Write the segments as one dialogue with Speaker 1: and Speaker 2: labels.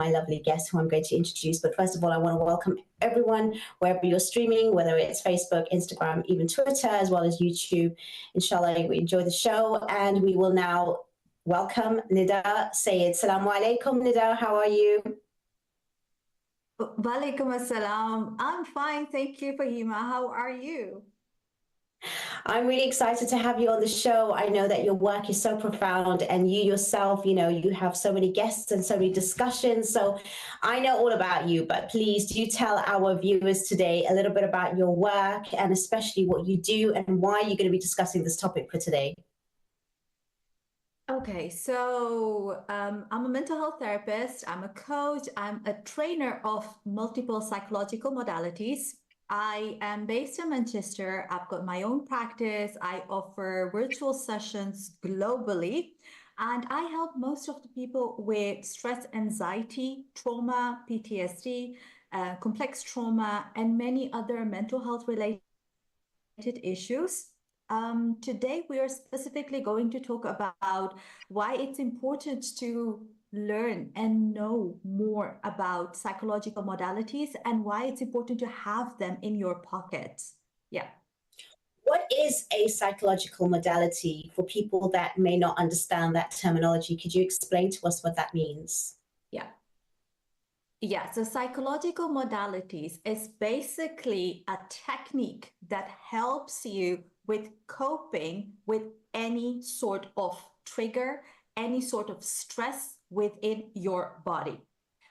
Speaker 1: my lovely guest who I'm going to introduce. But first of all, I want to welcome everyone wherever you're streaming, whether it's Facebook, Instagram, even Twitter, as well as YouTube. Inshallah, we enjoy the show. And we will now welcome Nida Syed. Assalamu alaikum, Nida. How are you?
Speaker 2: Walaikum assalam. I'm fine. Thank you, Fahima. How are you?
Speaker 1: I'm really excited to have you on the show. I know that your work is so profound and you yourself, you have so many guests and so many discussions. So I know all about you, but please do tell our viewers today a little bit about your work and especially what you do and why you're going to be discussing this topic for today.
Speaker 2: Okay, so I'm a mental health therapist, I'm a coach, I'm a trainer of multiple psychological modalities. I am based in Manchester. I've got my own practice. I offer virtual sessions globally, and I help most of the people with stress, anxiety, trauma, PTSD, complex trauma, and many other mental health related issues. Today, we are specifically going to talk about why it's important to learn and know more about psychological modalities and why it's important to have them in your pocket. Yeah.
Speaker 1: What is a psychological modality for people that may not understand that terminology? Could you explain to us what that means?
Speaker 2: Yeah. Yeah, so psychological modalities is basically a technique that helps you with coping with any sort of trigger, any sort of stress within your body.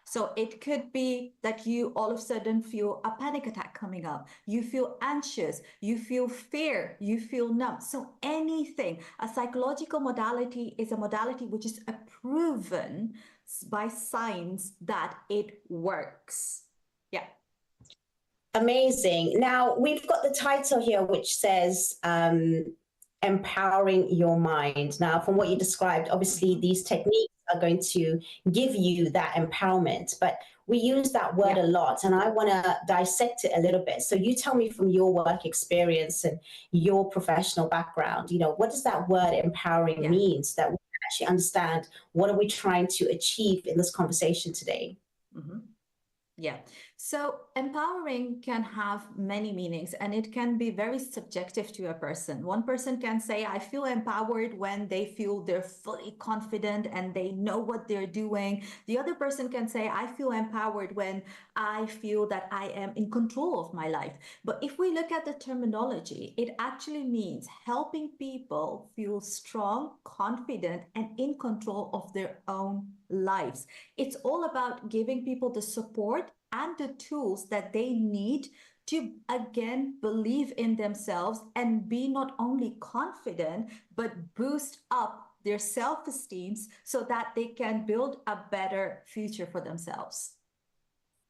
Speaker 2: So it could be that you all of a sudden feel a panic attack coming up. You feel anxious, you feel fear, you feel numb. So anything, a psychological modality is a modality which is proven by science that it works. Yeah.
Speaker 1: Amazing. Now, we've got the title here, which says empowering your mind. Now, from what you described, obviously these techniques are going to give you that empowerment, but we use that word a lot, and I want to dissect it a little bit. So you tell me from your work experience and your professional background, what does that word empowering mean so that we can actually understand what are we trying to achieve in this conversation today?
Speaker 2: Mm-hmm. Yeah. So empowering can have many meanings and it can be very subjective to a person. One person can say, I feel empowered when they feel they're fully confident and they know what they're doing. The other person can say, I feel empowered when I feel that I am in control of my life. But if we look at the terminology, it actually means helping people feel strong, confident, and in control of their own lives. It's all about giving people the support and the tools that they need to again believe in themselves and be not only confident but boost up their self-esteem so that they can build a better future for themselves.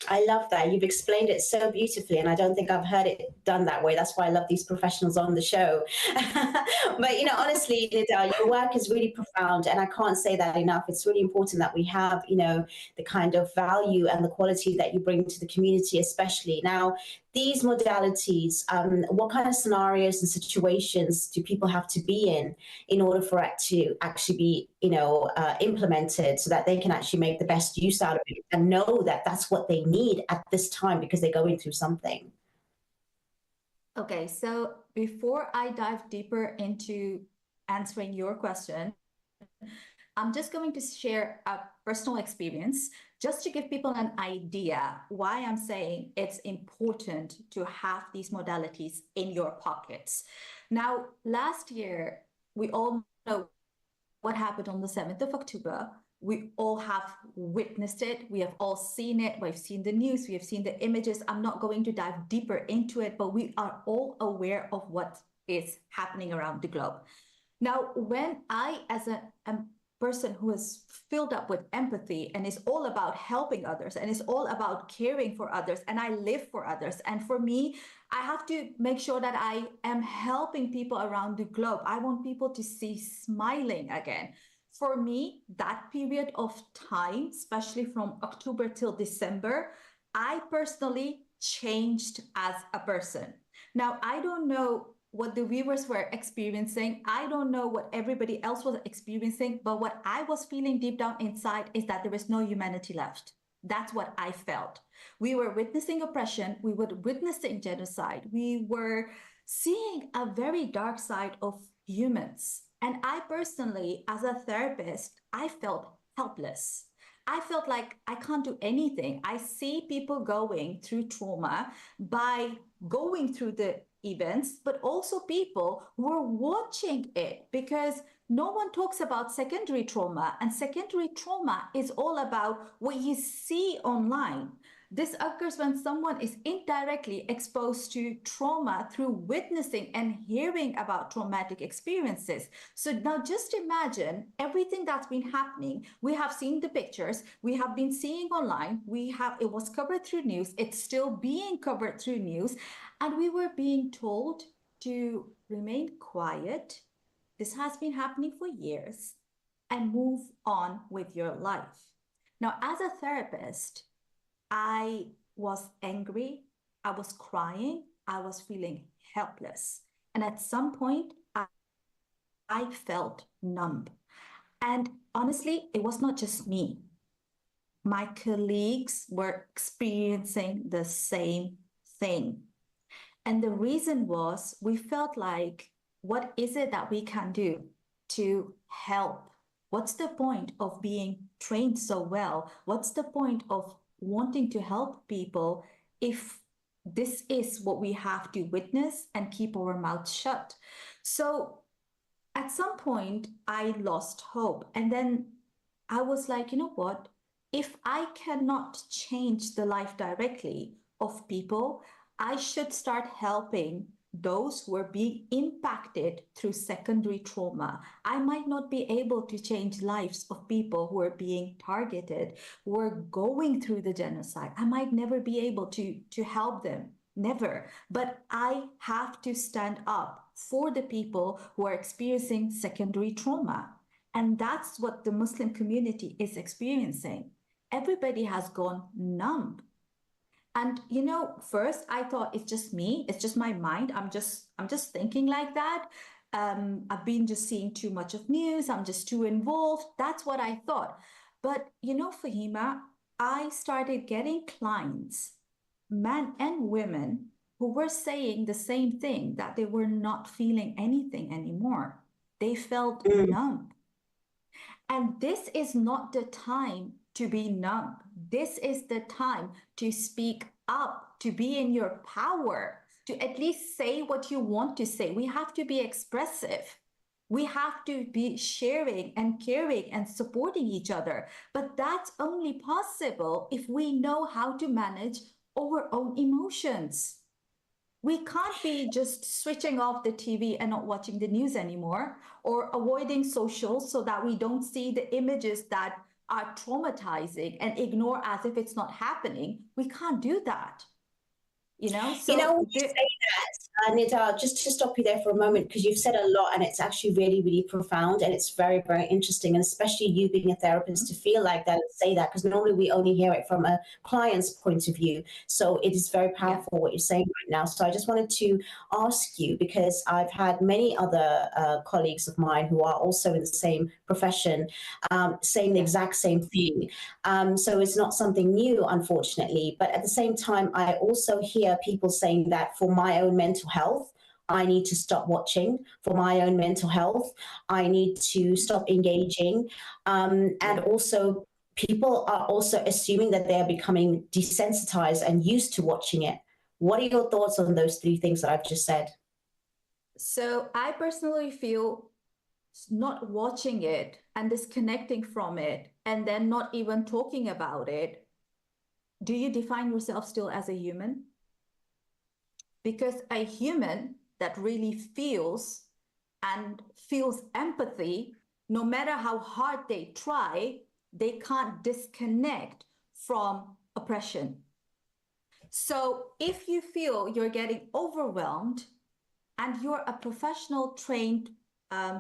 Speaker 1: I love that. You've explained it so beautifully, and I don't think I've heard it done that way. That's why I love these professionals on the show. But, honestly, Nida, your work is really profound, and I can't say that enough. It's really important that we have, the kind of value and the quality that you bring to the community, especially. Now, these modalities, what kind of scenarios and situations do people have to be in order for it to actually be, implemented so that they can actually make the best use out of it and know that that's what they need at this time because they're going through something?
Speaker 2: Okay, so before I dive deeper into answering your question, I'm just going to share a personal experience just to give people an idea why I'm saying it's important to have these modalities in your pockets. Now, last year, we all know what happened on the 7th of October. We all have witnessed it. We have all seen it. We've seen the news. We have seen the images. I'm not going to dive deeper into it, but we are all aware of what is happening around the globe. Now, when I, as a person who is filled up with empathy and is all about helping others and is all about caring for others, and I live for others, and for me, I have to make sure that I am helping people around the globe. I want people to see smiling again. For me, that period of time, especially from October till December, I personally changed as a person. Now, I don't know what the viewers were experiencing. I don't know what everybody else was experiencing, but what I was feeling deep down inside is that there is no humanity left. That's what I felt. We were witnessing oppression. We were witnessing genocide. We were seeing a very dark side of humans. And I personally, as a therapist, I felt helpless. I felt like I can't do anything. I see people going through trauma by going through the events, but also people who are watching it, because no one talks about secondary trauma, and secondary trauma is all about what you see online. This occurs when someone is indirectly exposed to trauma through witnessing and hearing about traumatic experiences. So now just imagine everything that's been happening. We have seen the pictures, we have been seeing online, it was covered through news, it's still being covered through news, and we were being told to remain quiet. This has been happening for years, and move on with your life. Now, as a therapist, I was angry, I was crying, I was feeling helpless. And at some point, I felt numb. And honestly, it was not just me. My colleagues were experiencing the same thing. And the reason was we felt like, what is it that we can do to help? What's the point of being trained so well? What's the point of wanting to help people if this is what we have to witness and keep our mouths shut? So at some point, I lost hope. And then I was like, you know what? If I cannot change the life directly of people, I should start helping those who are being impacted through secondary trauma. I might not be able to change lives of people who are being targeted, who are going through the genocide. I might never be able to help them, never. But I have to stand up for the people who are experiencing secondary trauma. And that's what the Muslim community is experiencing. Everybody has gone numb. And first I thought it's just me, it's just my mind. I'm just thinking like that. I've been just seeing too much of news. I'm just too involved. That's what I thought. But Fahima, I started getting clients, men and women, who were saying the same thing, that they were not feeling anything anymore. They felt numb. And this is not the time to be numb. This is the time to speak up, to be in your power, to at least say what you want to say. We have to be expressive. We have to be sharing and caring and supporting each other. But that's only possible if we know how to manage our own emotions. We can't be just switching off the TV and not watching the news anymore, or avoiding socials so that we don't see the images that are traumatizing and ignore as if it's not happening. We can't do that.
Speaker 1: When you say that, Nida, just to stop you there for a moment, because you've said a lot and it's actually really, really profound, and it's very, very interesting. And especially you being a therapist to feel like that and say that, because normally we only hear it from a client's point of view. So it is very powerful what you're saying right now. So I just wanted to ask you, because I've had many other colleagues of mine who are also in the same profession saying the exact same thing. So it's not something new, unfortunately. But at the same time, I also hear people saying that for my own mental health, I need to stop watching. For my own mental health, I need to stop engaging. And also, people are also assuming that they're becoming desensitized and used to watching it. What are your thoughts on those three things that I've just said?
Speaker 2: So I personally feel not watching it and disconnecting from it and then not even talking about it. Do you define yourself still as a human? Because a human that really feels and feels empathy, no matter how hard they try, they can't disconnect from oppression. So if you feel you're getting overwhelmed and you're a professional trained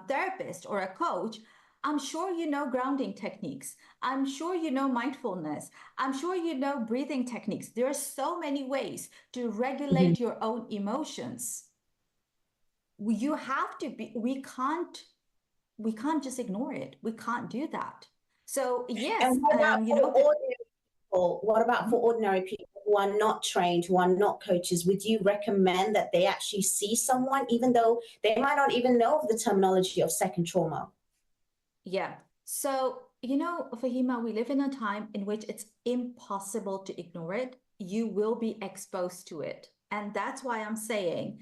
Speaker 2: therapist or a coach, I'm sure you know grounding techniques. I'm sure you know mindfulness. I'm sure you know breathing techniques. There are so many ways to regulate your own emotions. You have to be, we can't just ignore it. We can't do that. So yes,
Speaker 1: And what about people, what about for ordinary people who are not trained, who are not coaches? Would you recommend that they actually see someone, even though they might not even know of the terminology of second trauma?
Speaker 2: Yeah. So, Fahima, we live in a time in which it's impossible to ignore it. You will be exposed to it. And that's why I'm saying,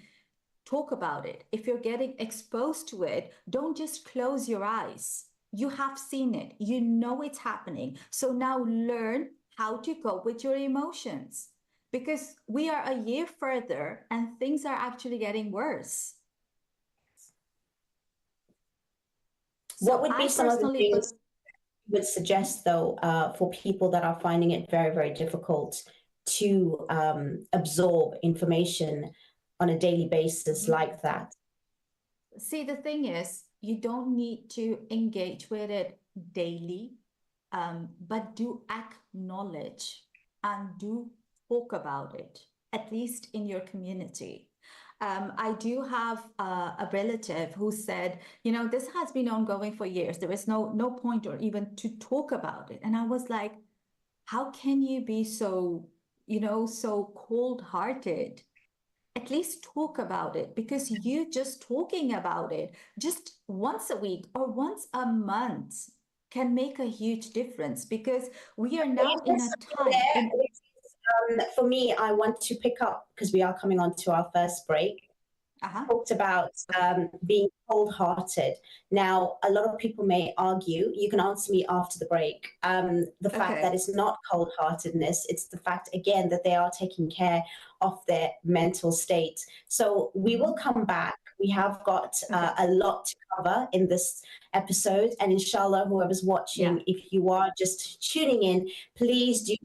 Speaker 2: talk about it. If you're getting exposed to it, don't just close your eyes. You have seen it. You know it's happening. So now learn how to cope with your emotions, because we are a year further and things are actually getting worse.
Speaker 1: What would be some of the things you would suggest, though, for people that are finding it very, very difficult to absorb information on a daily basis like that?
Speaker 2: See, the thing is, you don't need to engage with it daily, but do acknowledge and do talk about it, at least in your community. I do have a relative who said, this has been ongoing for years. There is no point or even to talk about it. And I was like, how can you be so, so cold-hearted? At least talk about it, because you just talking about it just once a week or once a month can make a huge difference, because we are now in a time.
Speaker 1: For me, I want to pick up, because we are coming on to our first break. Talked about being cold-hearted. Now, a lot of people may argue, you can answer me after the break, the fact that it's not cold-heartedness, it's the fact, again, that they are taking care of their mental state. So we will come back. We have got a lot to cover in this episode, and inshallah, whoever's watching, if you are just tuning in, please do.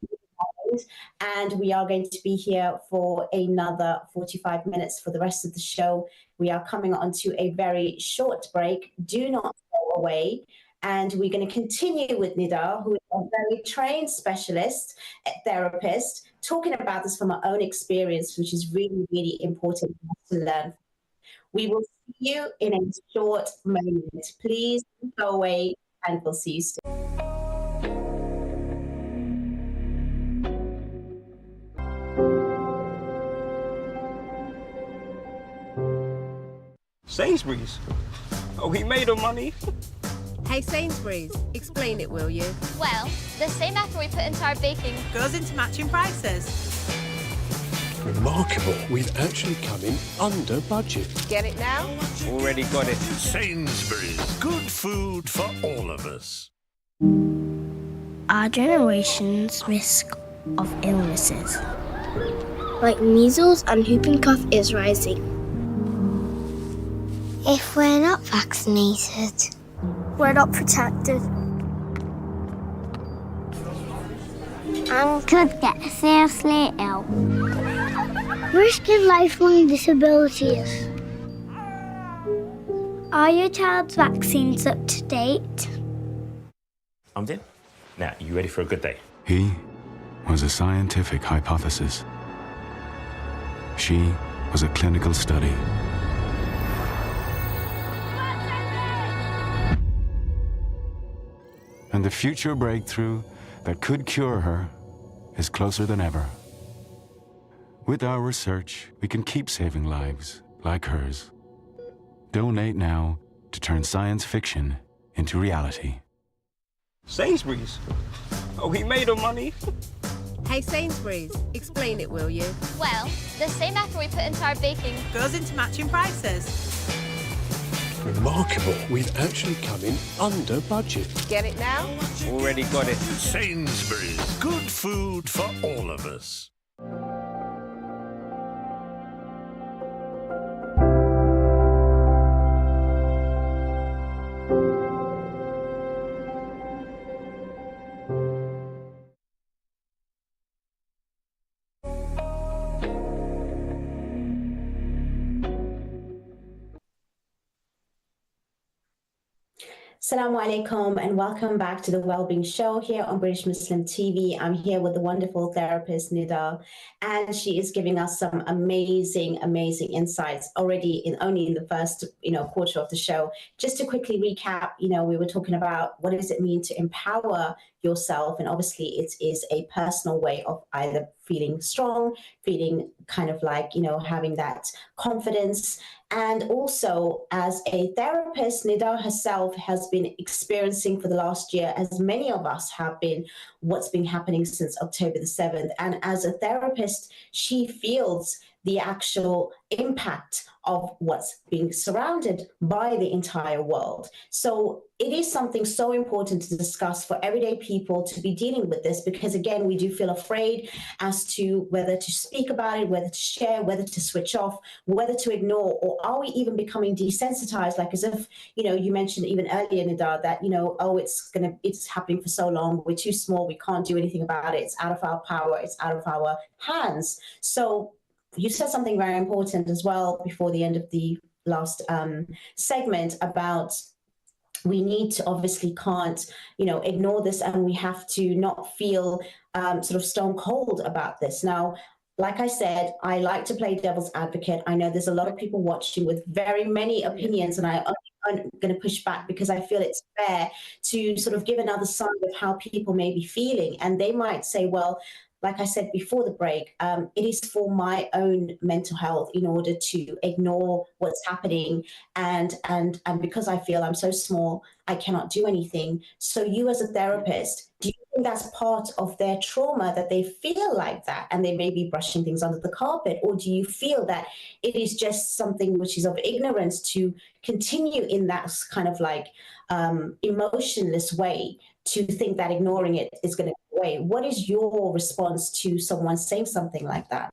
Speaker 1: And we are going to be here for another 45 minutes for the rest of the show. We are coming on to a very short break. Do not go away. And we're going to continue with Nida, who is a very trained specialist, therapist, talking about this from our own experience, which is really, really important to learn. We will see you in a short moment. Please don't go away, and we'll see you soon.
Speaker 3: Sainsbury's? Oh, he made her money.
Speaker 4: Hey Sainsbury's, explain it, will you?
Speaker 5: Well, the same effort we put into our baking
Speaker 6: goes into matching prices.
Speaker 7: Remarkable. We've actually come in under budget.
Speaker 4: Get it now?
Speaker 3: Already got it.
Speaker 8: Sainsbury's. Good food for all of us.
Speaker 9: Our generation's risk of illnesses, like measles and whooping cough, is rising.
Speaker 10: If we're not vaccinated,
Speaker 9: we're not protected.
Speaker 10: And could get seriously ill. Risking lifelong disabilities.
Speaker 9: Are your child's vaccines up to date?
Speaker 11: I'm in. Now, you ready for a good day?
Speaker 12: He was a scientific hypothesis. She was a clinical study. And the future breakthrough that could cure her is closer than ever. With our research, we can keep saving lives like hers. Donate now to turn science fiction into reality.
Speaker 3: Sainsbury's? Oh, he made her money.
Speaker 4: Hey Sainsbury's, explain it, will you?
Speaker 5: Well, the same effort we put into our baking
Speaker 6: goes into matching prices.
Speaker 7: Remarkable. We've actually come in under budget.
Speaker 4: Get it now?
Speaker 3: Already got it.
Speaker 8: Sainsbury's. Good food for all of us.
Speaker 1: Assalamu alaikum and welcome back to the Wellbeing Show here on British Muslim TV. I'm here with the wonderful therapist Nida, and she is giving us some amazing insights already only in the first quarter of the show. Just to quickly recap, we were talking about what does it mean to empower yourself. And obviously it is a personal way of either feeling strong, feeling kind of like, having that confidence. And also as a therapist, Nida herself has been experiencing for the last year, as many of us have been, what's been happening since October the 7th. And as a therapist, she feels the actual impact of what's being surrounded by the entire world. So it is something so important to discuss for everyday people to be dealing with this, because again, we do feel afraid as to whether to speak about it, whether to share, whether to switch off, whether to ignore, or are we even becoming desensitized, like as if, you mentioned even earlier, Nida, that, it's happening for so long, we're too small, we can't do anything about it, it's out of our power, it's out of our hands. So you said something very important as well before the end of the last segment about we need to obviously can't, ignore this, and we have to not feel sort of stone cold about this. Now, like I said, I like to play devil's advocate. I know there's a lot of people watching with very many opinions, and I'm going to push back because I feel it's fair to sort of give another side of how people may be feeling. And they might say, well, like I said before the break, it is for my own mental health in order to ignore what's happening. And because I feel I'm so small, I cannot do anything. So you as a therapist, do you think that's part of their trauma, that they feel like that and they may be brushing things under the carpet? Or do you feel that it is just something which is of ignorance to continue in that kind of like emotionless way, to think that ignoring it is going to go away? What is your response to someone saying something like that?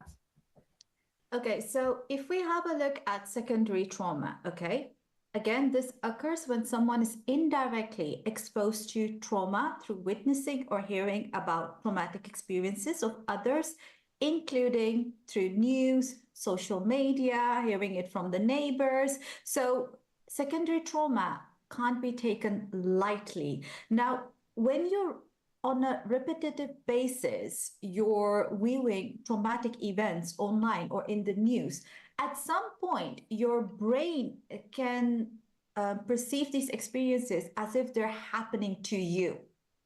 Speaker 2: Okay, so if we have a look at secondary trauma, okay, again, this occurs when someone is indirectly exposed to trauma through witnessing or hearing about traumatic experiences of others, including through news, social media, hearing it from the neighbors. So secondary trauma can't be taken lightly. Now, when you're on a repetitive basis, you're viewing traumatic events online or in the news, at some point, your brain can perceive these experiences as if they're happening to you,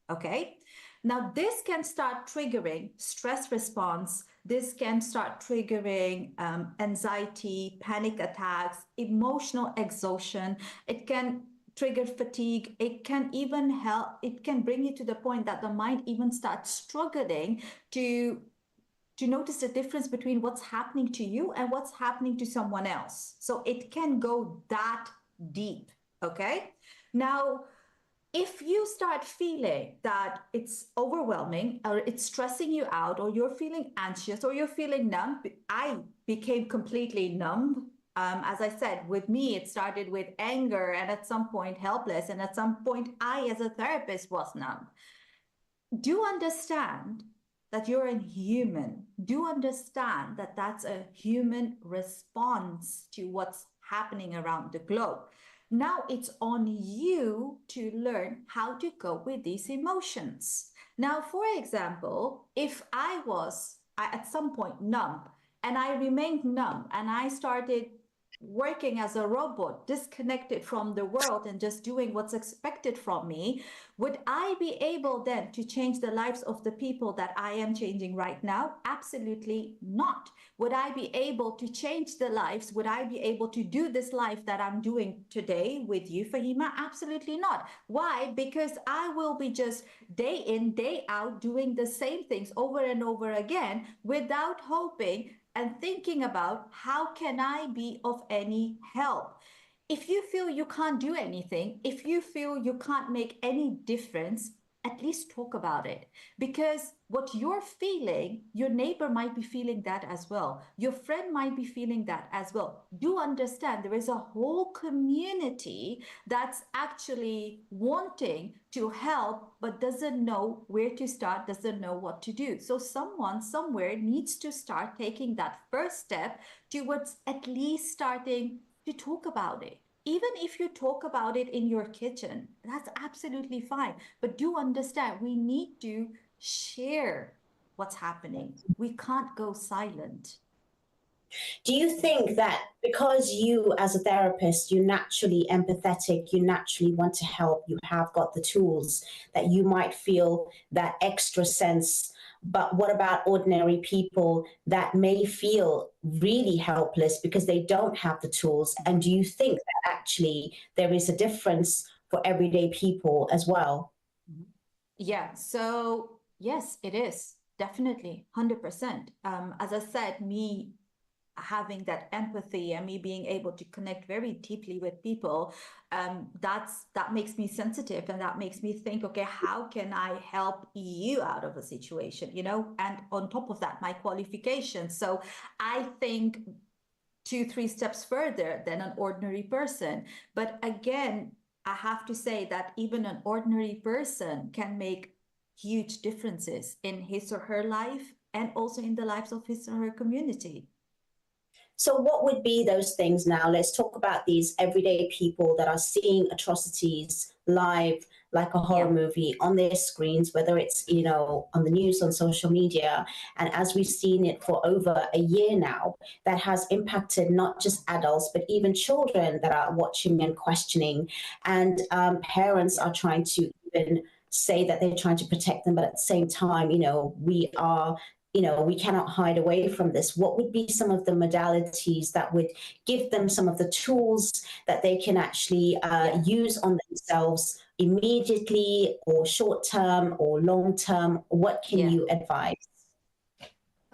Speaker 2: okay? Now, this can start triggering stress response. This can start triggering anxiety, panic attacks, emotional exhaustion. It can trigger fatigue. It can even it can bring you to the point that the mind even starts struggling to notice the difference between what's happening to you and what's happening to someone else. So it can go that deep, okay? Now, if you start feeling that it's overwhelming or it's stressing you out, or you're feeling anxious or you're feeling numb, I became completely numb. As I said, with me, it started with anger and at some point helpless. And at some point, I, as a therapist, was numb. Do understand that you're a human. Do understand that that's a human response to what's happening around the globe. Now it's on you to learn how to cope with these emotions. Now, for example, if I was at some point numb and I remained numb and I started working as a robot, disconnected from the world and just doing what's expected from me, would I be able then to change the lives of the people that I am changing right now? Absolutely not. Would I be able to change the lives? Would I be able to do this life that I'm doing today with you, Fahima? Absolutely not. Why? Because I will be just day in, day out doing the same things over and over again without hoping and thinking about how can I be of any help. If you feel you can't do anything, if you feel you can't make any difference, at least talk about it. Because what you're feeling, your neighbor might be feeling that as well. Your friend might be feeling that as well. Do understand there is a whole community that's actually wanting to help, but doesn't know where to start, doesn't know what to do. So someone somewhere needs to start taking that first step towards at least starting to talk about it. Even if you talk about it in your kitchen, that's absolutely fine. But do understand, we need to share what's happening. We can't go silent.
Speaker 1: Do you think that because you, as a therapist, you're naturally empathetic, you naturally want to help, you have got the tools, that you might feel that extra sense? But what about ordinary people that may feel really helpless because they don't have the tools? And do you think that actually there is a difference for everyday people as well?
Speaker 2: Yeah, so yes, it is definitely 100%. As I said, me having that empathy and me being able to connect very deeply with people, that makes me sensitive, and that makes me think, okay, how can I help you out of a situation, you know? And on top of that, my qualifications. So I think 2-3 steps further than an ordinary person. But again, I have to say that even an ordinary person can make huge differences in his or her life, and also in the lives of his or her community.
Speaker 1: So what would be those things now? Let's talk about these everyday people that are seeing atrocities live, like a horror movie on their screens, whether it's, you know, on the news, on social media. And as we've seen it for over a year now, that has impacted not just adults, but even children that are watching and questioning. And parents are trying to even say that they're trying to protect them, but at the same time, you know, we cannot hide away from this. What would be some of the modalities that would give them some of the tools that they can actually use on themselves immediately, or short term or long term? What can you advise?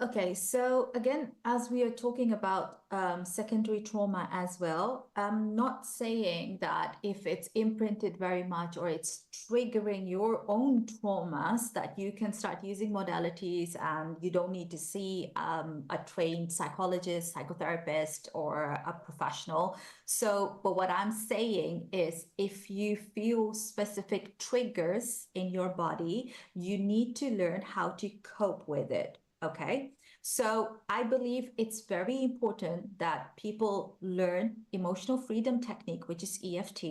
Speaker 2: Okay, so again, as we are talking about secondary trauma as well, I'm not saying that if it's imprinted very much or it's triggering your own traumas that you can start using modalities and you don't need to see a trained psychologist, psychotherapist, or a professional. So, but what I'm saying is, if you feel specific triggers in your body, you need to learn how to cope with it. Okay, so I believe it's very important that people learn emotional freedom technique, which is EFT.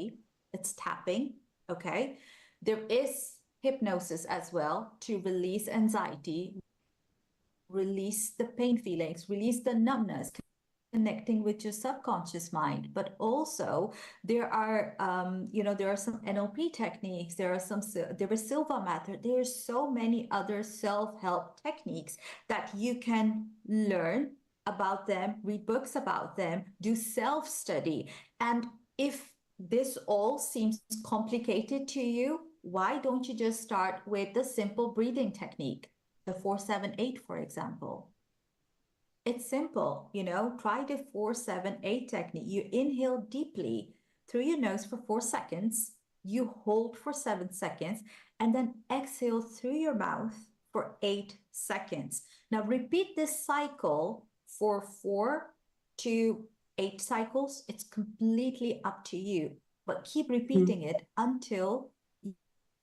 Speaker 2: It's tapping. Okay, there is hypnosis as well to release anxiety, release the pain feelings, release the numbness, connecting with your subconscious mind. But also there are there are some NLP techniques, there is Silva method, there's so many other self-help techniques that you can learn about them, read books about them, do self-study. And if this all seems complicated to you, why don't you just start with the simple breathing technique, the 4-7-8, for example? It's simple, you know, try the 4-7-8 technique. You inhale deeply through your nose for 4 seconds, you hold for 7 seconds, and then exhale through your mouth for 8 seconds. Now repeat this cycle for 4 to 8 cycles. It's completely up to you, but keep repeating it until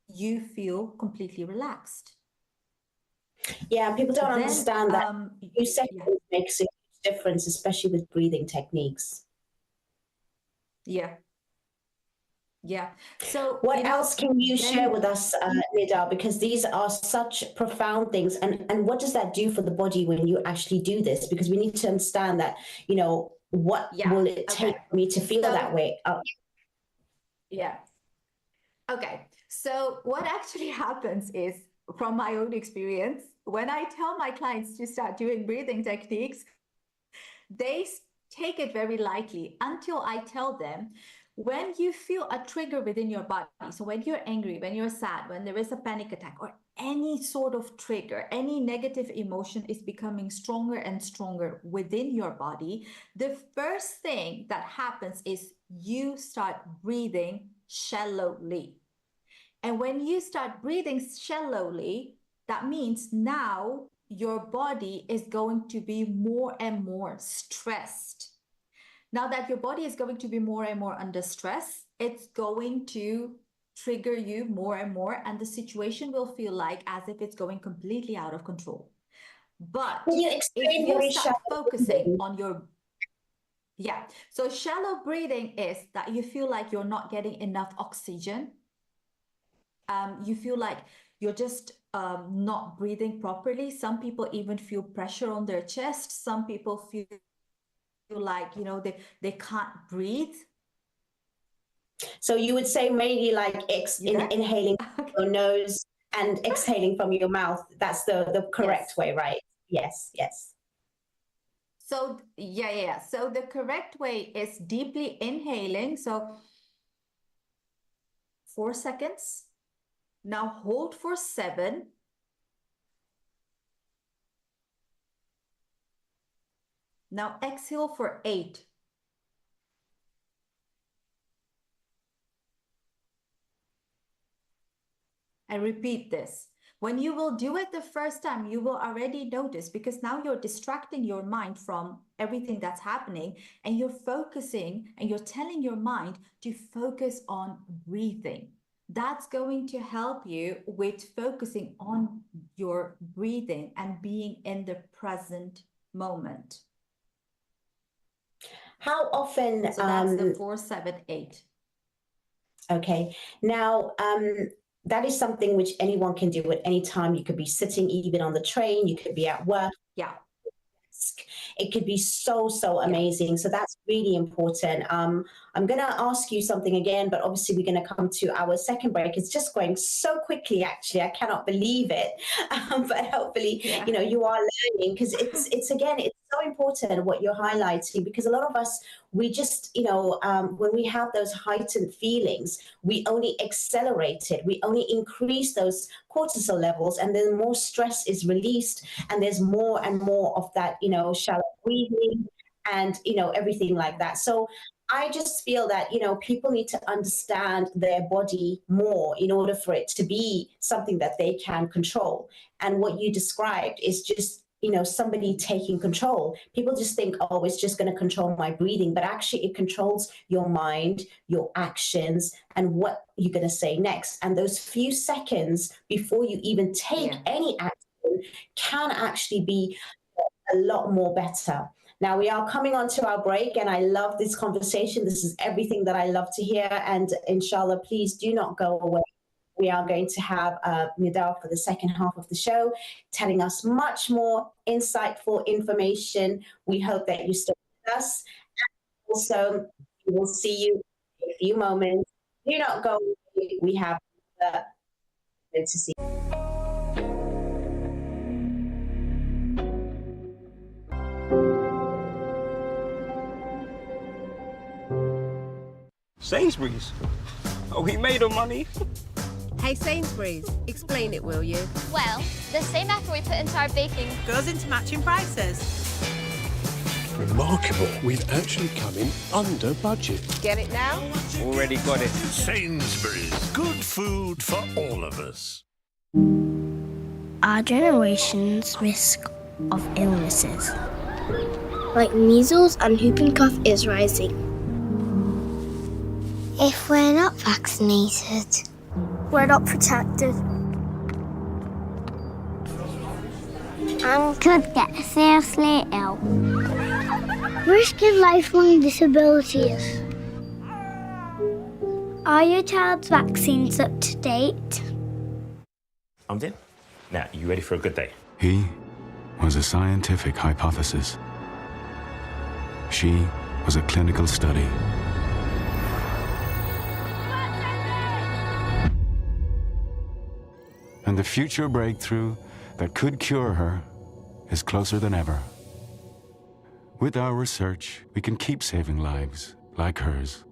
Speaker 2: you feel completely relaxed.
Speaker 1: Yeah, people don't understand that few seconds makes a huge difference, especially with breathing techniques.
Speaker 2: Yeah. So
Speaker 1: what else can you share with us, Nida? Because these are such profound things. And what does that do for the body when you actually do this? Because we need to understand that, you know, what will it take for me to feel that way?
Speaker 2: Yeah. Okay. So what actually happens is, from my own experience, when I tell my clients to start doing breathing techniques, they take it very lightly until I tell them, when you feel a trigger within your body, so when you're angry, when you're sad, when there is a panic attack, or any sort of trigger, any negative emotion is becoming stronger and stronger within your body, the first thing that happens is you start breathing shallowly. And when you start breathing shallowly, that means now your body is going to be more and more stressed. Now that your body is going to be more and more under stress, it's going to trigger you more and more, and the situation will feel like as if it's going completely out of control. But if you start focusing on your so shallow breathing is that you feel like you're not getting enough oxygen. You feel like you're just not breathing properly. Some people even feel pressure on their chest. Some people feel like, you know, they can't breathe.
Speaker 1: So you would say maybe like inhaling
Speaker 2: Okay.
Speaker 1: your nose and exhaling from your mouth. That's the correct way, right? Yes, yes.
Speaker 2: So yeah. So the correct way is deeply inhaling. So 4 seconds. Now hold for 7. Now exhale for 8. And repeat this. When you will do it the first time, you will already notice, because now you're distracting your mind from everything that's happening, and you're focusing and you're telling your mind to focus on breathing. That's going to help you with focusing on your breathing and being in the present moment.
Speaker 1: How often?
Speaker 2: So that's the 4, 7, 8.
Speaker 1: Okay. Now, that is something which anyone can do at any time. You could be sitting even on the train, you could be at work.
Speaker 2: Yeah.
Speaker 1: It could be so amazing. So that's really important. I'm going to ask you something again, but obviously we're going to come to our second break. It's just going so quickly, actually. I cannot believe it. But hopefully, you know, you are learning, because it's again, it's so important what you're highlighting, because a lot of us, we just, you know, when we have those heightened feelings, we only accelerate it. We only increase those cortisol levels, and then more stress is released, and there's more and more of that, you know, shallow breathing and, you know, everything like that. So I just feel that, you know, people need to understand their body more in order for it to be something that they can control. And what you described is just, you know, somebody taking control. People just think, oh, it's just going to control my breathing, but actually it controls your mind, your actions, and what you're going to say next. And those few seconds before you even take any action can actually be a lot more better. Now we are coming on to our break, and I love this conversation. This is everything that I love to hear. And inshallah, please do not go away. We are going to have Nida for the second half of the show, telling us much more insightful information. We hope that you stay with us. And also, we will see you in a few moments. Do not go away. We have to see.
Speaker 3: Sainsbury's. Oh, he made her money.
Speaker 4: Hey Sainsbury's, explain it, will you?
Speaker 5: Well, the same effort we put into our baking
Speaker 6: goes into matching prices.
Speaker 7: Remarkable. We've actually come in under budget.
Speaker 4: Get it now?
Speaker 3: Already got it.
Speaker 8: Sainsbury's. Good food for all of us.
Speaker 9: Our generation's risk of illnesses, like measles and whooping cough, is rising.
Speaker 10: If we're not vaccinated,
Speaker 9: We're not protected.
Speaker 10: and could get seriously ill. Risking lifelong disabilities.
Speaker 9: Are your child's vaccines up to date?
Speaker 11: I'm in. Now, you ready for a good day?
Speaker 12: He was a scientific hypothesis. She was a clinical study. And the future breakthrough that could cure her is closer than ever. With our research, we can keep saving lives like hers.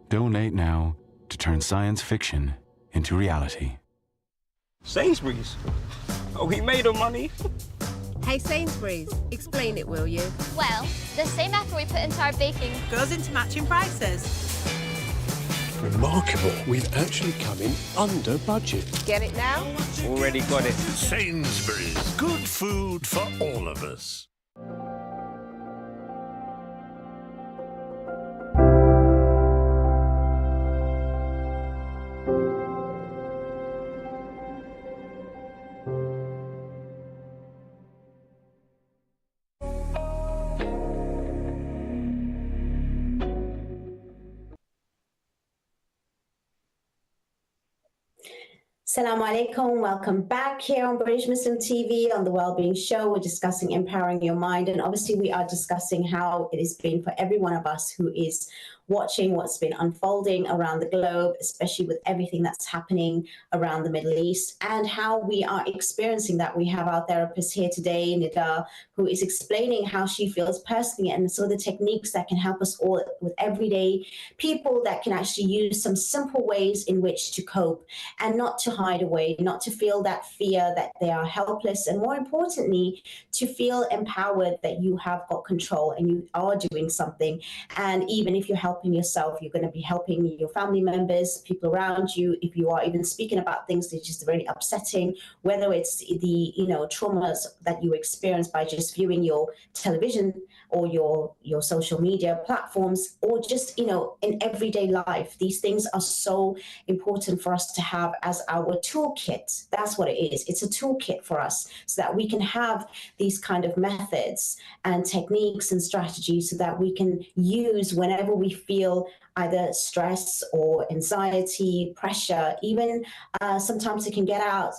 Speaker 12: Donate now to turn science fiction into reality.
Speaker 3: Sainsbury's. Oh, he made her money.
Speaker 4: Hey Sainsbury's, explain it, will you?
Speaker 5: Well, the same effort we put into our baking
Speaker 6: goes into matching prices.
Speaker 7: Remarkable. We've actually come in under budget.
Speaker 4: Get it now?
Speaker 3: Already got it.
Speaker 8: Sainsbury's. Good food for all of us.
Speaker 1: Assalamu alaikum. Welcome back here on British Muslim TV on the Wellbeing Show. We're discussing empowering your mind, and obviously we are discussing how it has been for every one of us who is watching what's been unfolding around the globe, especially with everything that's happening around the Middle East, and how we are experiencing that. We have our therapist here today, Nida, who is explaining how she feels personally and so the techniques that can help us all with everyday people that can actually use some simple ways in which to cope and not to hide away, not to feel that fear that they are helpless, and more importantly, to feel empowered that you have got control and you are doing something. And even if you're helping yourself, you're going to be helping your family members, people around you. If you are even speaking about things that are just very upsetting, whether it's the traumas that you experience by just viewing your television or your social media platforms, or just in everyday life, these things are so important for us to have as our toolkit. That's what it is. It's a toolkit for us so that we can have these kind of methods and techniques and strategies so that we can use whenever we feel either stress or anxiety, pressure, even sometimes it can get out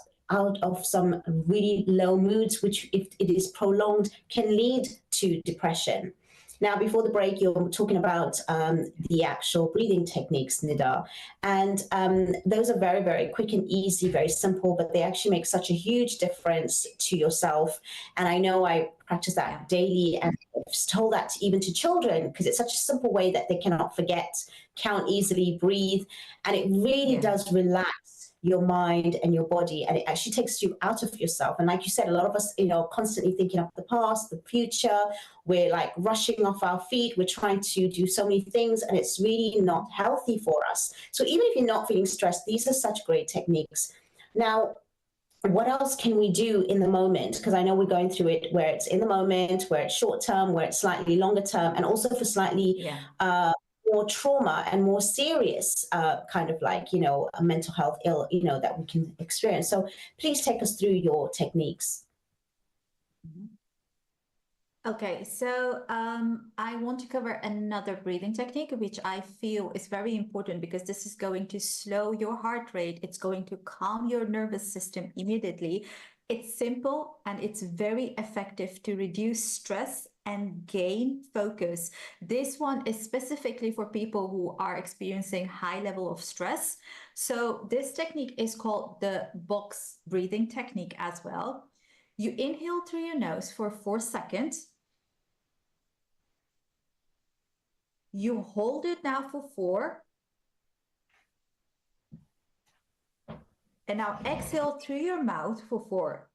Speaker 1: of some really low moods, which if it is prolonged can lead to depression. Now, before the break, you were talking about the actual breathing techniques, Nida, and those are very, very quick and easy, very simple, but they actually make such a huge difference to yourself. And I know I practice that daily, and I've told that even to children because it's such a simple way that they cannot forget, count easily, breathe, and it really does relax your mind and your body, and it actually takes you out of yourself. And like you said, a lot of us, constantly thinking of the past, the future. We're like rushing off our feet. We're trying to do so many things, and it's really not healthy for us. So even if you're not feeling stressed, these are such great techniques. Now, what else can we do in the moment? Because I know we're going through it where it's in the moment, where it's short term, where it's slightly longer term, and also for slightly more trauma and more serious kind of like, a mental health ill, that we can experience. So please take us through your techniques.
Speaker 2: Okay, so I want to cover another breathing technique, which I feel is very important because this is going to slow your heart rate. It's going to calm your nervous system immediately. It's simple and it's very effective to reduce stress and gain focus. This one is specifically for people who are experiencing high level of stress. So this technique is called the box breathing technique as well. You inhale through your nose for 4 seconds. You hold it now for 4. And now exhale through your mouth for 4.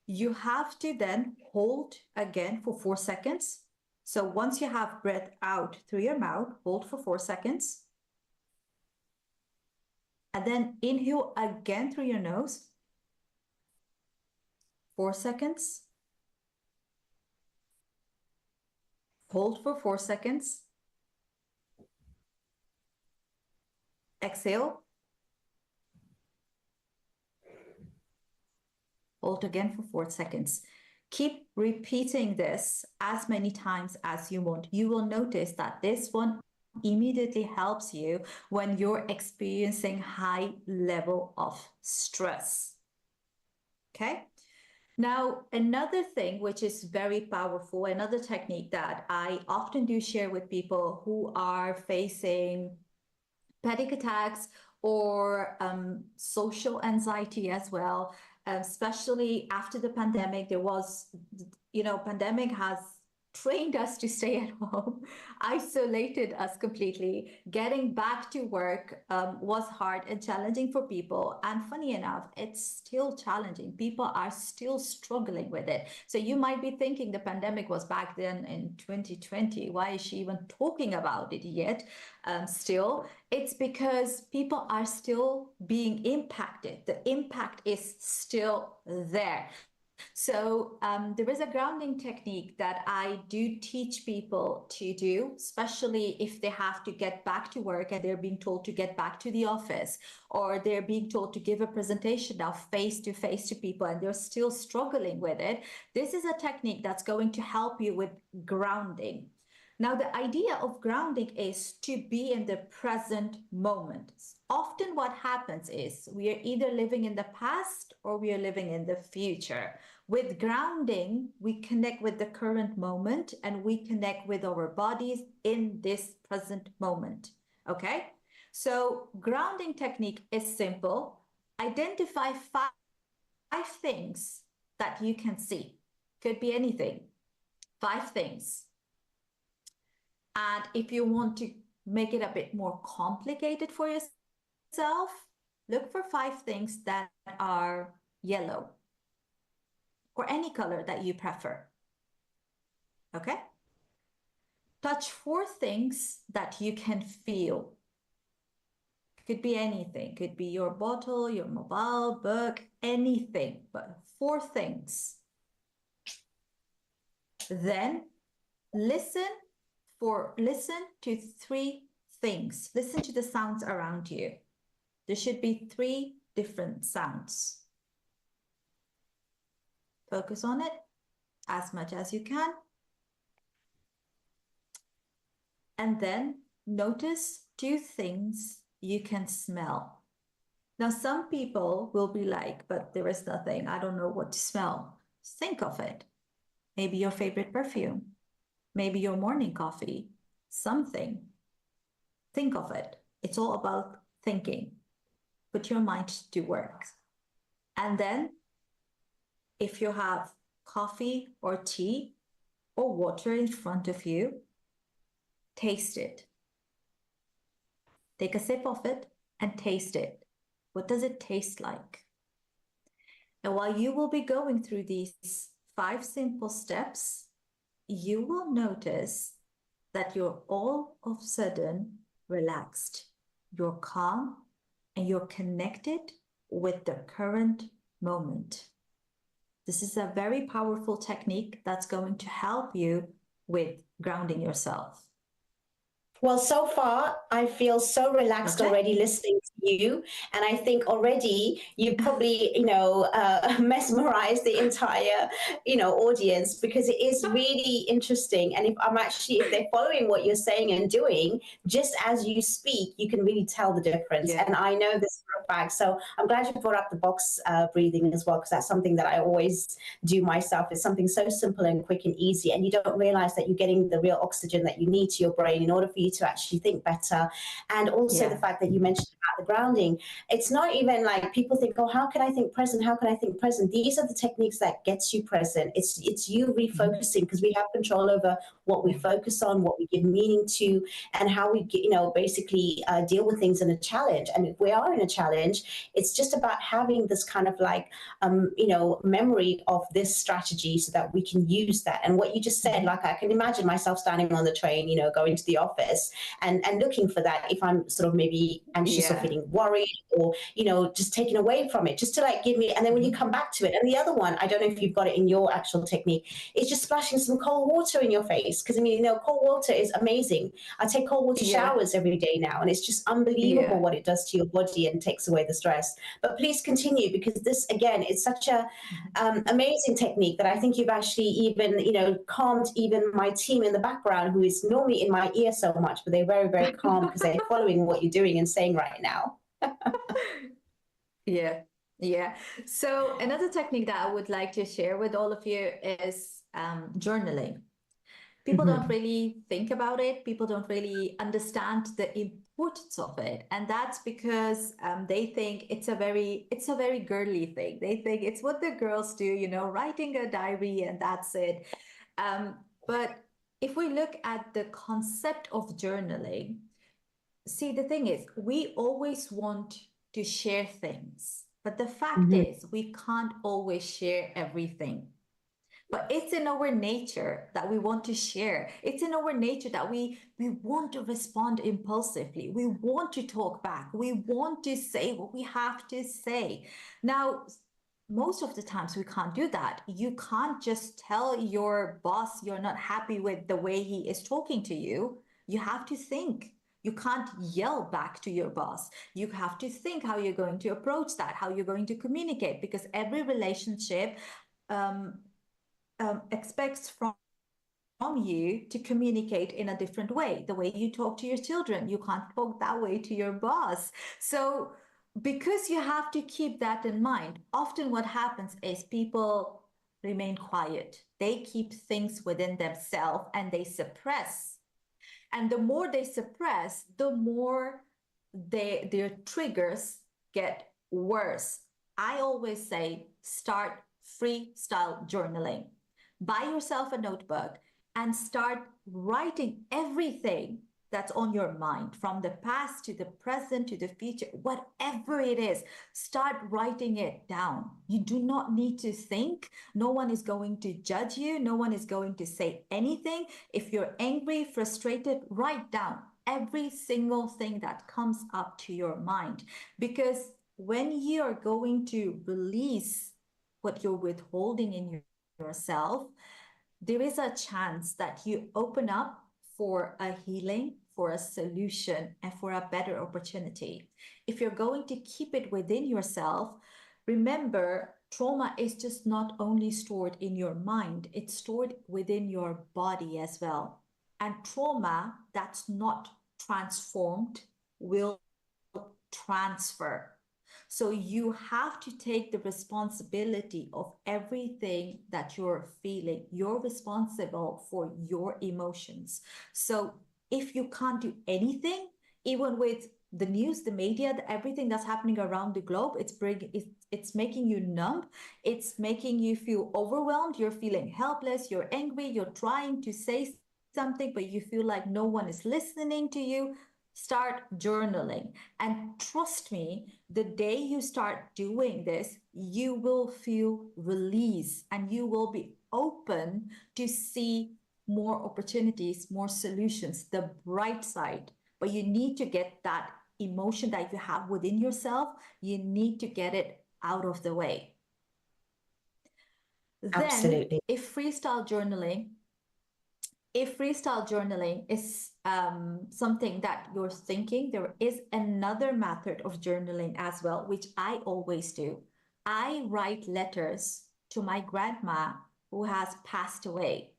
Speaker 2: You have to then hold again for 4 seconds. So once you have breath out through your mouth, hold for 4 seconds. And then inhale again through your nose. 4 seconds. Hold for 4 seconds. Exhale. Hold again for 4 seconds. Keep repeating this as many times as you want. You will notice that this one immediately helps you when you're experiencing high level of stress. Okay? Now, another thing which is very powerful, another technique that I often do share with people who are facing panic attacks or social anxiety as well, especially after the pandemic. There was, pandemic has trained us to stay at home, isolated us completely. Getting back to work was hard and challenging for people. And funny enough, it's still challenging. People are still struggling with it. So you might be thinking the pandemic was back then in 2020. Why is she even talking about it yet? Still, it's because people are still being impacted. The impact is still there. So there is a grounding technique that I do teach people to do, especially if they have to get back to work and they're being told to get back to the office, or they're being told to give a presentation now face to face to people and they're still struggling with it. This is a technique that's going to help you with grounding. Now, the idea of grounding is to be in the present moment. Often what happens is we are either living in the past or we are living in the future. With grounding, we connect with the current moment and we connect with our bodies in this present moment. Okay? So grounding technique is simple. Identify five things that you can see. Could be anything. 5 things. And if you want to make it a bit more complicated for yourself, look for 5 things that are yellow or any color that you prefer. Okay? Touch 4 things that you can feel. Could be anything. Could be your bottle, your mobile, book, anything, but 4 things. Then listen to 3 things. Listen to the sounds around you. There should be 3 different sounds. Focus on it as much as you can. And then notice 2 things you can smell. Now, some people will be like, but there is nothing. I don't know what to smell. Think of it. Maybe your favorite perfume. Maybe your morning coffee, something. Think of it. It's all about thinking. Put your mind to work. And then if you have coffee or tea or water in front of you, taste it. Take a sip of it and taste it. What does it taste like? And while you will be going through these 5 simple steps, you will notice that you're all of a sudden relaxed, you're calm, and you're connected with the current moment. This is a very powerful technique that's going to help you with grounding yourself.
Speaker 1: Well, so far, I feel so relaxed already listening to you. And I think already you probably, mesmerized the entire, audience, because it is really interesting. And if they're following what you're saying and doing, just as you speak, you can really tell the difference. Yeah. And I know this for a fact. So I'm glad you brought up the box breathing as well, because that's something that I always do myself. It's something so simple and quick and easy. And you don't realize that you're getting the real oxygen that you need to your brain in order for you to actually think better. And also the fact that you mentioned about the grounding, it's not even like people think, oh, how can I think present? How can I think present? These are the techniques that gets you present. It's you refocusing, because we have control over what we focus on, what we give meaning to, and how we basically deal with things in a challenge. And if we are in a challenge, it's just about having this kind of like memory of this strategy so that we can use that. And what you just said, like I can imagine myself standing on the train, going to the office and looking for that if I'm sort of maybe anxious or feeling worried or, just taken away from it, just to like give me, and then when you come back to it. And the other one, I don't know if you've got it in your actual technique, is just splashing some cold water in your face. Because cold water is amazing. I take cold water showers every day now, and it's just unbelievable what it does to your body and takes away the stress. But please continue, because this, again, it's such a amazing technique that I think you've actually even, calmed even my team in the background, who is normally in my ear so much, but they're very, very calm because they're following what you're doing and saying right now.
Speaker 2: Yeah. So another technique that I would like to share with all of you is journaling. People don't really think about it. People don't really understand the importance of it. And that's because they think it's a very girly thing. They think it's what the girls do, writing a diary and that's it. But if we look at the concept of journaling, see, the thing is, we always want to share things, but the fact is we can't always share everything. But it's in our nature that we want to share. It's in our nature that we want to respond impulsively. We want to talk back. We want to say what we have to say. Now, most of the times we can't do that. You can't just tell your boss you're not happy with the way he is talking to you. You have to think. You can't yell back to your boss. You have to think how you're going to approach that, how you're going to communicate, because every relationship expects from you to communicate in a different way. The way you talk to your children, you can't talk that way to your boss. So because you have to keep that in mind, often what happens is people remain quiet. They keep things within themselves and they suppress. And the more they suppress, the more their triggers get worse. I always say, start freestyle journaling. Buy yourself a notebook and start writing everything that's on your mind, from the past to the present to the future, whatever it is. Start writing it down. You do not need to think. No one is going to judge you. No one is going to say anything. If you're angry, frustrated, write down every single thing that comes up to your mind. Because when you're going to release what you're withholding in yourself, there is a chance that you open up for a healing, for a solution, and for a better opportunity. If you're going to keep it within yourself, remember, trauma is just not only stored in your mind, it's stored within your body as well. And trauma that's not transformed will transfer. So you have to take the responsibility of everything that you're feeling. You're responsible for your emotions. So if you can't do anything, even with the news, the media, everything that's happening around the globe, it's making you numb. It's making you feel overwhelmed. You're feeling helpless. You're angry. You're trying to say something, but you feel like no one is listening to you. Start journaling. And trust me, the day you start doing this, you will feel release and you will be open to see more opportunities, more solutions, the bright side. But you need to get that emotion that you have within yourself, you need to get it out of the way.
Speaker 1: Absolutely.
Speaker 2: Then, if freestyle journaling is something that you're thinking, there is another method of journaling as well, which I always do. I write letters to my grandma who has passed away.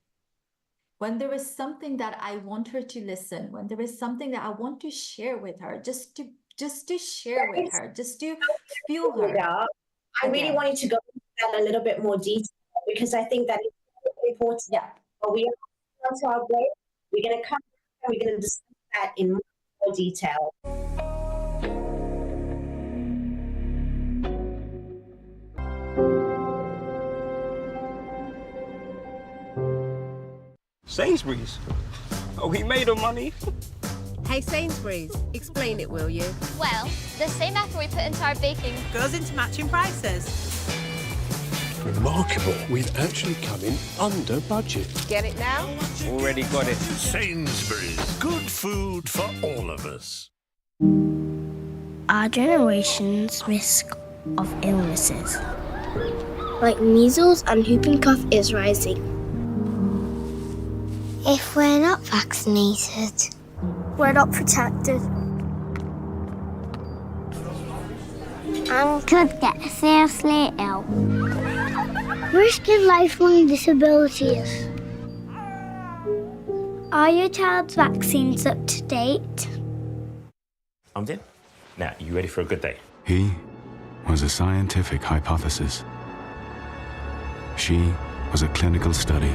Speaker 2: When there is something that I want her to listen, when there is something that I want to share with her, just to share with her, just to feel her.
Speaker 1: I really wanted to go into that a little bit more detail because I think that is important.
Speaker 2: Yeah.
Speaker 1: But we are on to our break. We're going to come back and we're going to discuss that in more detail.
Speaker 3: Sainsbury's. Oh, he made her money.
Speaker 4: Hey Sainsbury's, explain it, will you?
Speaker 5: Well, the same effort we put into our baking
Speaker 6: goes into matching prices.
Speaker 7: Remarkable, we've actually come in under budget.
Speaker 4: Get it now?
Speaker 3: Already got it.
Speaker 8: Sainsbury's. Good food for all of us.
Speaker 9: Our generation's risk of illnesses, like measles and whooping cough, is rising.
Speaker 10: If we're not vaccinated,
Speaker 9: We're not protected.
Speaker 10: and could get seriously ill. Risking lifelong disabilities.
Speaker 9: Are your child's vaccines up to date?
Speaker 11: I'm in. Now, you ready for a good day?
Speaker 12: He was a scientific hypothesis. She was a clinical study.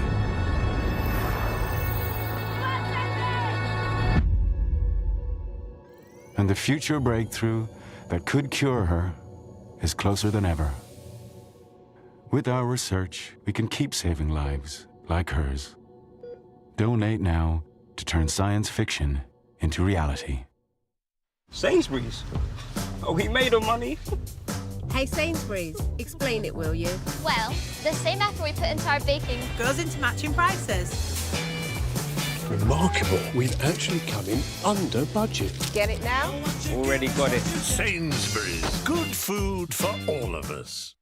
Speaker 12: And the future breakthrough that could cure her is closer than ever. With our research, we can keep saving lives like hers. Donate now to turn science fiction into reality.
Speaker 3: Sainsbury's. Oh, he made her money.
Speaker 4: Hey Sainsbury's, explain it, will you?
Speaker 5: Well, the same effort we put into our baking
Speaker 6: goes into matching prices.
Speaker 7: Remarkable, we've actually come in under budget.
Speaker 4: Get it now?
Speaker 3: Already got it.
Speaker 8: Sainsbury's. Good food for all of us.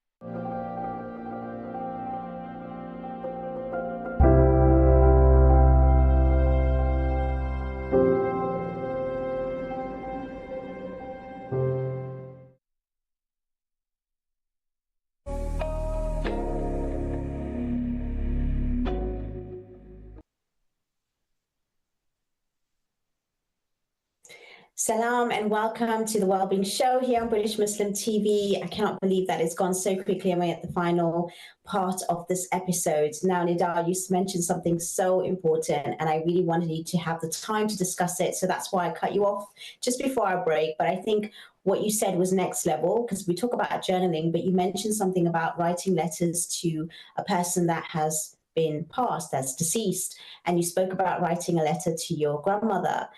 Speaker 1: Salam and welcome to the Wellbeing Show here on British Muslim TV. I cannot believe that it's gone so quickly and we're at the final part of this episode. Now, Nida, you mentioned something so important and I really wanted you to have the time to discuss it. So that's why I cut you off just before our break. But I think what you said was next level, because we talk about journaling, but you mentioned something about writing letters to a person that has been passed, that's deceased, and you spoke about writing a letter to your grandmother.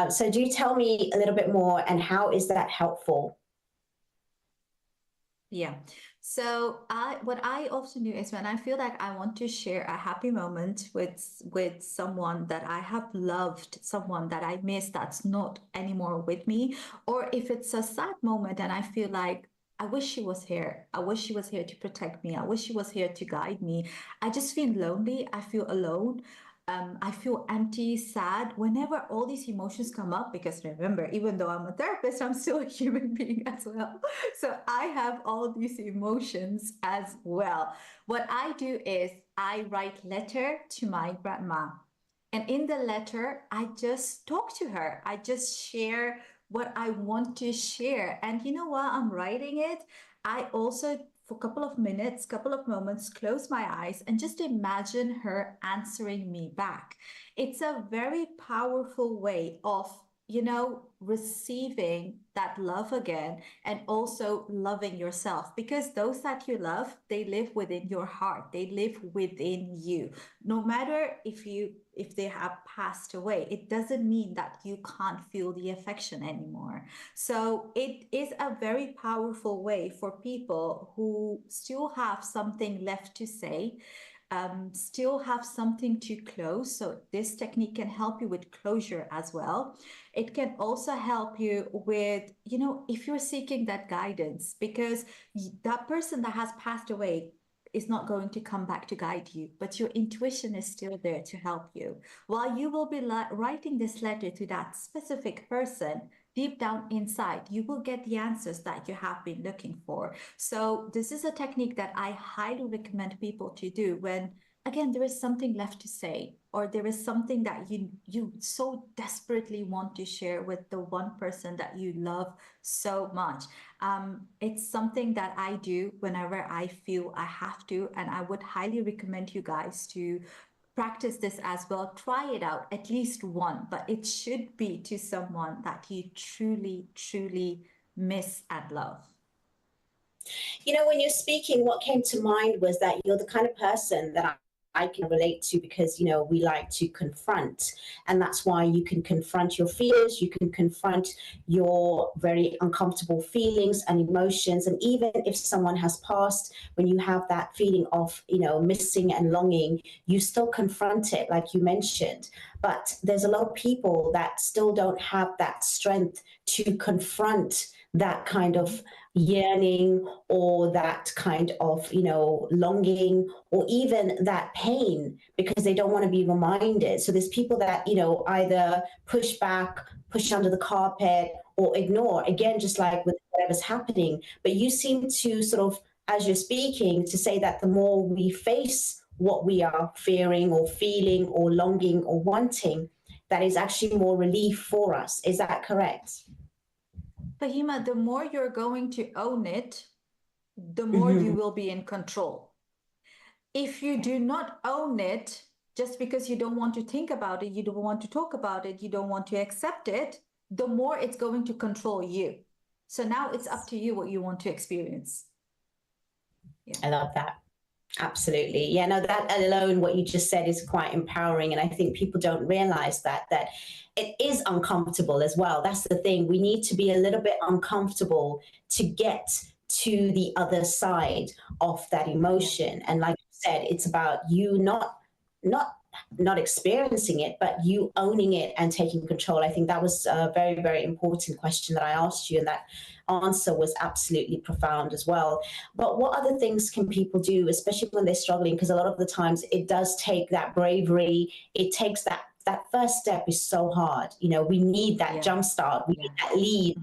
Speaker 1: So do tell me a little bit more, and how is that helpful?
Speaker 2: Yeah. So what I often do is when I feel like I want to share a happy moment with someone that I have loved, someone that I miss that's not anymore with me, or if it's a sad moment and I feel like I wish she was here. I wish she was here to protect me. I wish she was here to guide me. I just feel lonely. I feel alone. I feel empty, sad, whenever all these emotions come up, because remember, even though I'm a therapist, I'm still a human being as well. So I have all these emotions as well. What I do is I write letter to my grandma. And in the letter, I just talk to her. I just share what I want to share. And you know, while I'm writing it, I also, for a couple of minutes, couple of moments, close my eyes and just imagine her answering me back. It's a very powerful way of, you know, receiving that love again and also loving yourself, because those that you love, they live within your heart, they live within you. No matter if they have passed away, it doesn't mean that you can't feel the affection anymore. So it is a very powerful way for people who still have something left to say, still have something to close. So this technique can help you with closure as well. It can also help you with, you know, if you're seeking that guidance, because that person that has passed away is not going to come back to guide you, but your intuition is still there to help you. While you will be writing this letter to that specific person, deep down inside, you will get the answers that you have been looking for. So this is a technique that I highly recommend people to do when, again, there is something left to say, or there is something that you so desperately want to share with the one person that you love so much. It's something that I do whenever I feel I have to, and I would highly recommend you guys to practice this as well. Try it out, at least one, but it should be to someone that you truly, truly miss and love.
Speaker 1: You know, when you're speaking, what came to mind was that you're the kind of person that I can relate to, because, you know, we like to confront, and that's why you can confront your fears, you can confront your very uncomfortable feelings and emotions. And even if someone has passed, when you have that feeling of, you know, missing and longing, you still confront it, like you mentioned. But there's a lot of people that still don't have that strength to confront that kind of yearning, or that kind of, you know, longing, or even that pain, because they don't want to be reminded. So there's people that, you know, either push back, push under the carpet, or ignore, again, just like with whatever's happening. But you seem to sort of, as you're speaking, to say that the more we face what we are fearing or feeling or longing or wanting, that is actually more relief for us. Is that correct?
Speaker 2: Fahima, the more you're going to own it, the more you will be in control. If you do not own it, just because you don't want to think about it, you don't want to talk about it, you don't want to accept it, the more it's going to control you. So now it's up to you what you want to experience.
Speaker 1: Yeah. I love that. Absolutely. Yeah, no, that alone, what you just said, is quite empowering. And I think people don't realize that it is uncomfortable as well. That's the thing. We need to be a little bit uncomfortable to get to the other side of that emotion. And like you said, it's about you not experiencing it, but you owning it and taking control. I think that was a very, very important question that I asked you, and that answer was absolutely profound as well. But what other things can people do, especially when they're struggling? Because a lot of the times it does take that bravery. It takes that first step is so hard. You know, we need that jump start. We need that lead.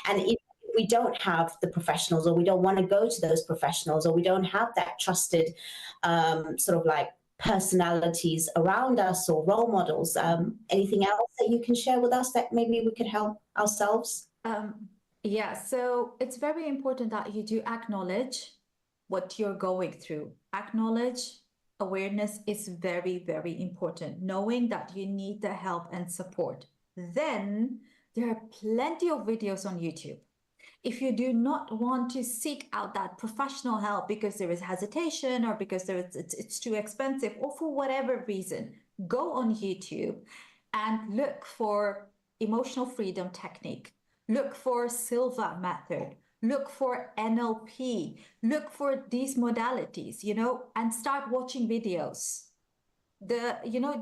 Speaker 1: And if we don't have the professionals, or we don't want to go to those professionals, or we don't have that trusted sort of like personalities around us or role models. Anything else that you can share with us that maybe we could help ourselves?
Speaker 2: Yeah, so it's very important that you do acknowledge what you're going through. Acknowledge, awareness is very, very important. Knowing that you need the help and support. Then there are plenty of videos on YouTube. If you do not want to seek out that professional help because there is hesitation or because it's too expensive or for whatever reason, go on YouTube and look for emotional freedom technique. Look for Silva method. Look for NLP. Look for these modalities, and start watching videos.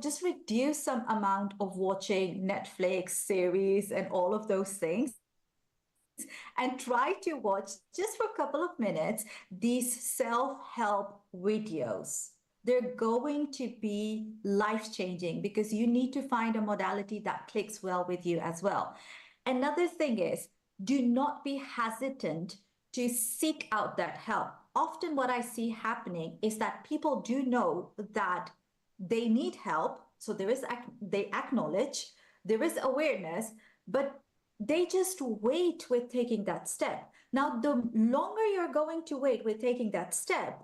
Speaker 2: Just reduce some amount of watching Netflix series and all of those things, and try to watch just for a couple of minutes these self-help videos. They're going to be life-changing because you need to find a modality that clicks well with you as well. Another thing is, do not be hesitant to seek out that help. Often what I see happening is that people do know that they need help, so they acknowledge, there is awareness, but they just wait with taking that step. Now, the longer you're going to wait with taking that step,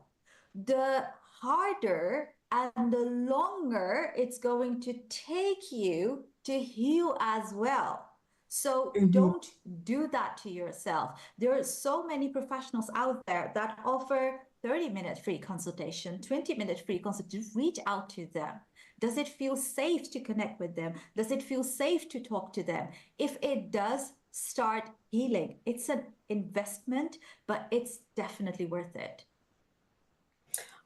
Speaker 2: the harder and the longer it's going to take you to heal as well. So don't do that to yourself. There are so many professionals out there that offer 30-minute free consultation, 20-minute free consultation. Reach out to them. Does it feel safe to connect with them? Does it feel safe to talk to them? If it does, start healing. It's an investment, but it's definitely worth it.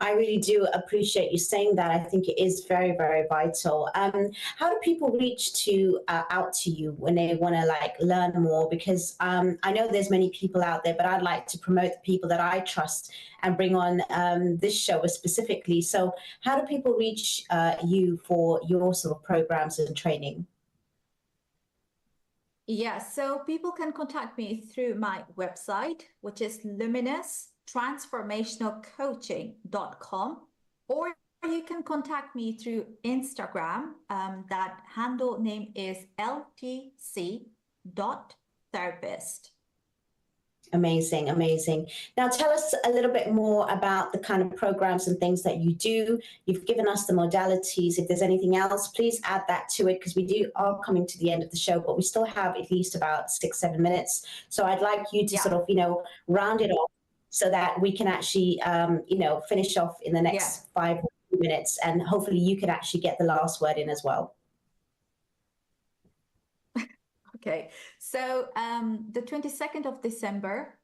Speaker 1: I really do appreciate you saying that. I think it is very, very vital. How do people reach out to you when they want to learn more? Because I know there's many people out there, but I'd like to promote the people that I trust and bring on this show specifically. So how do people reach you for your sort of programs and training?
Speaker 2: Yeah, so people can contact me through my website, which is luminoustransformationalcoaching.com, or you can contact me through Instagram. That handle name is ltc.therapist.
Speaker 1: Amazing, amazing. Now tell us a little bit more about the kind of programs and things that you do. You've given us the modalities. If there's anything else, please add that to it, because we are coming to the end of the show, but we still have at least about 6-7 minutes. So I'd like you to sort of, round it off so that we can actually, finish off in the next 5 minutes, and hopefully you can actually get the last word in as well.
Speaker 2: Okay, so the 22nd of December,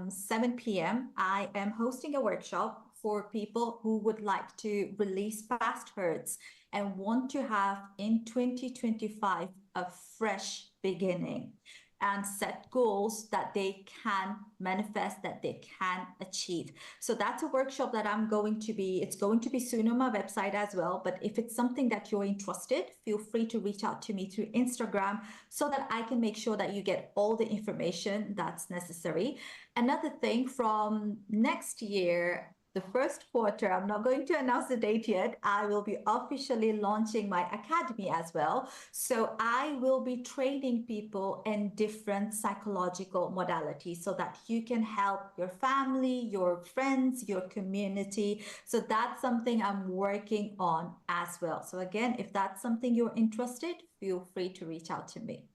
Speaker 2: 7 p.m., I am hosting a workshop for people who would like to release past hurts and want to have in 2025 a fresh beginning and set goals that they can manifest, that they can achieve. So that's a workshop that it's going to be soon on my website as well. But if it's something that you're interested, feel free to reach out to me through Instagram so that I can make sure that you get all the information that's necessary. Another thing, from next year, the first quarter, I'm not going to announce the date yet, I will be officially launching my academy as well. So I will be training people in different psychological modalities so that you can help your family, your friends, your community. So that's something I'm working on as well. So again, if that's something you're interested, feel free to reach out to me.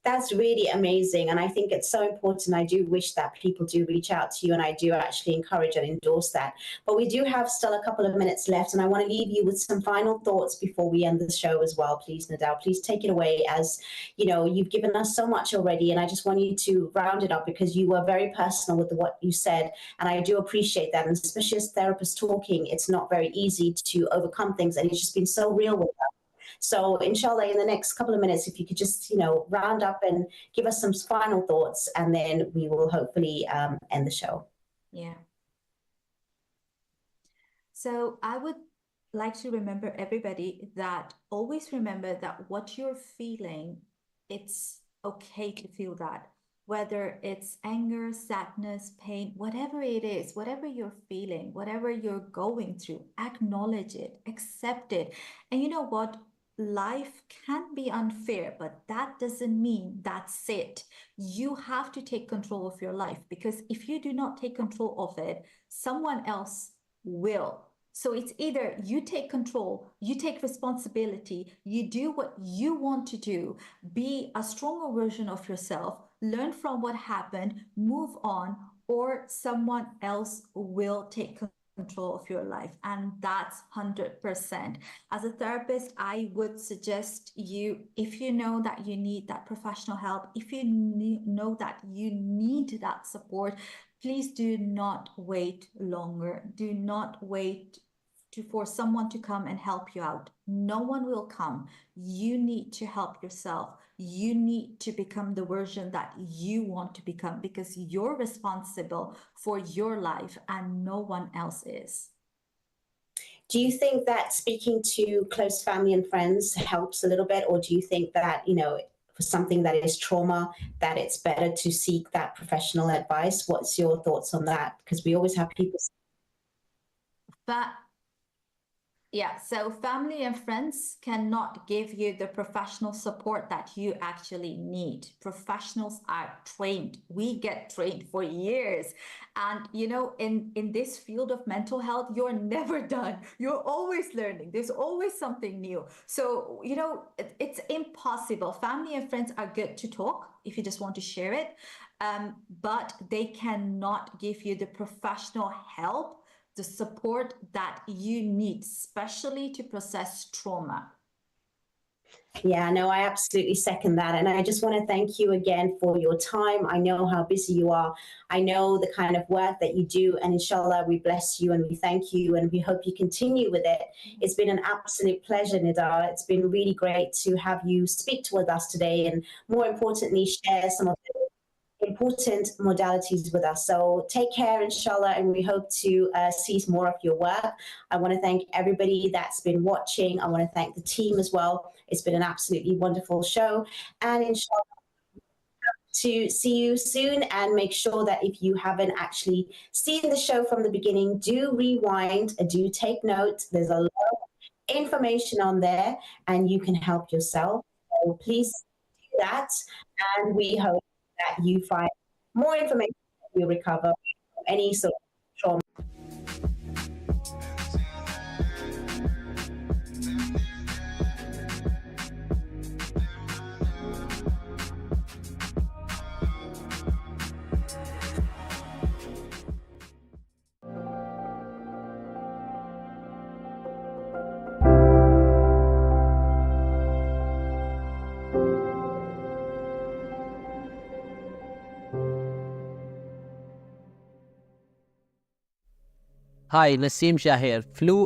Speaker 1: That's really amazing. And I think it's so important. I do wish that people do reach out to you, and I do actually encourage and endorse that. But we do have still a couple of minutes left, and I want to leave you with some final thoughts before we end the show as well. Please, Nida, please take it away. As you know, you've given us so much already, and I just want you to round it up, because you were very personal with what you said, and I do appreciate that. And especially as therapists talking, it's not very easy to overcome things, and it's just been so real with us. So inshallah, in the next couple of minutes, if you could just, round up and give us some final thoughts, and then we will hopefully end the show.
Speaker 2: Yeah. So I would like to remember everybody that always remember that what you're feeling, it's okay to feel that. whether it's anger, sadness, pain, whatever it is, whatever you're feeling, whatever you're going through, acknowledge it, accept it. And you know what? Life can be unfair, but that doesn't mean that's it. You have to take control of your life, because if you do not take control of it, someone else will. So it's either you take control, you take responsibility, you do what you want to do, be a stronger version of yourself, learn from what happened, move on, or someone else will take control of your life. And that's 100%. As a therapist, I would suggest you, if you know that you need that professional help, if you know that you need that support, please do not wait longer. Do not wait for someone to come and help you out. No one will come. You need to help yourself. You need to become the version that you want to become, because you're responsible for your life and no one else is.
Speaker 1: Do you think that speaking to close family and friends helps a little bit? Or do you think that, for something that is trauma, that it's better to seek that professional advice? What's your thoughts on that? Because we always have people.
Speaker 2: Yeah, so family and friends cannot give you the professional support that you actually need. Professionals are trained. We get trained for years. And, in this field of mental health, you're never done. You're always learning. There's always something new. So, it's impossible. Family and friends are good to talk if you just want to share it. But they cannot give you the professional help, the support that you need, especially to process trauma.
Speaker 1: Yeah, no, I absolutely second that. And I just want to thank you again for your time. I know how busy you are. I know the kind of work that you do. And inshallah, we bless you and we thank you and we hope you continue with it. It's been an absolute pleasure, Nida. It's been really great to have you speak with us today and, more importantly, share some of the important modalities with us. So take care, inshallah, and we hope to see more of your work. I want to thank everybody that's been watching. I want to thank the team as well. It's been an absolutely wonderful show, and inshallah to see you soon. And make sure that if you haven't actually seen the show from the beginning, do rewind, do take note. There's a lot of information on there and you can help yourself. So please do that, and we hope that you find more information that you recover from any sort of trauma.
Speaker 13: Hi, Naseem Shah here. Flu